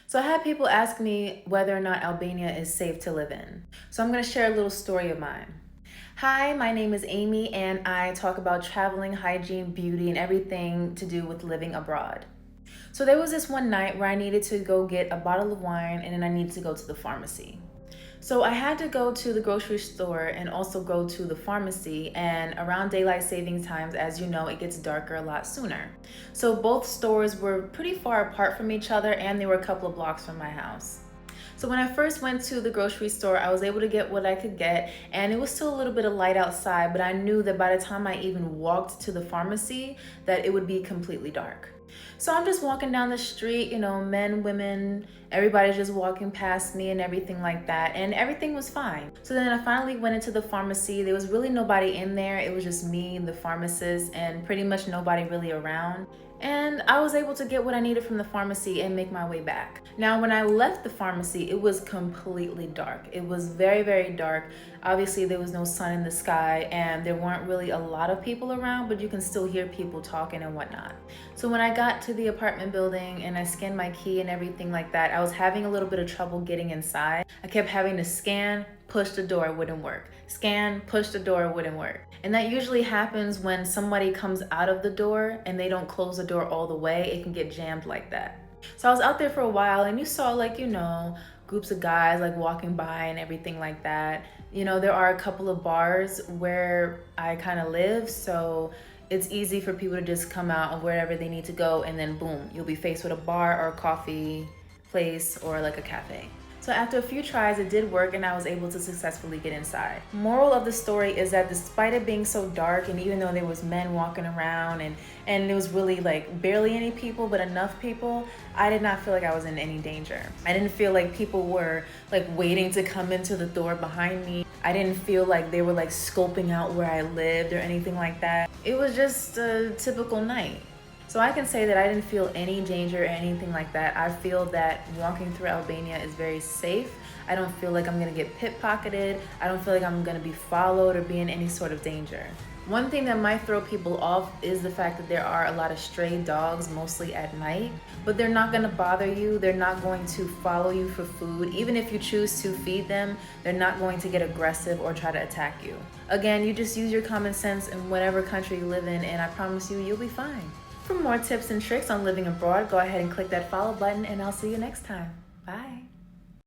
So I had people ask me whether or not Albania is safe to live in. So I'm going to share a little story of mine. Hi, my name is Amy, and I talk about traveling, hygiene, beauty, and everything to do with living abroad. So there was this one night where I needed to go get a bottle of wine and then I needed to go to the pharmacy. So I had to go to the grocery store and also go to the pharmacy, and around daylight savings times, as you know, it gets darker a lot sooner. So both stores were pretty far apart from each other and they were a couple of blocks from my house. So when I first went to the grocery store, I was able to get what I could get, and it was still a little bit of light outside, but I knew that by the time I even walked to the pharmacy, that it would be completely dark. So I'm just walking down the street, men, women, everybody's just walking past me and everything like that, and everything was fine. So then I finally went into the pharmacy. There was really nobody in there. It was just me, the pharmacist, and pretty much nobody really around. And I was able to get what I needed from the pharmacy and make my way back. Now, when I left the pharmacy, it was completely dark. It was very, very dark. Obviously, there was no sun in the sky and there weren't really a lot of people around, but you can still hear people talking and whatnot. So when I got to the apartment building and I scanned my key and everything like that, I was having a little bit of trouble getting inside. I kept having to scan, push the door, it wouldn't work. Scan, push the door, it wouldn't work. And that usually happens when somebody comes out of the door and they don't close the door all the way. It can get jammed like that. So I was out there for a while and you saw groups of guys like walking by and everything like that. There are a couple of bars where I kind of live, so it's easy for people to just come out of wherever they need to go and then boom, you'll be faced with a bar or a coffee place or like a cafe. So after a few tries, it did work and I was able to successfully get inside. Moral of the story is that despite it being so dark, and even though there was men walking around and there was really like barely any people, but enough people, I did not feel like I was in any danger. I didn't feel like people were like waiting to come into the door behind me. I didn't feel like they were like scoping out where I lived or anything like that. It was just a typical night. So I can say that I didn't feel any danger or anything like that. I feel that walking through Albania is very safe. I don't feel like I'm gonna get pickpocketed. I don't feel like I'm gonna be followed or be in any sort of danger. One thing that might throw people off is the fact that there are a lot of stray dogs, mostly at night, but they're not gonna bother you. They're not going to follow you for food. Even if you choose to feed them, they're not going to get aggressive or try to attack you. Again, you just use your common sense in whatever country you live in, and I promise you, you'll be fine. For more tips and tricks on living abroad, go ahead and click that follow button, and I'll see you next time.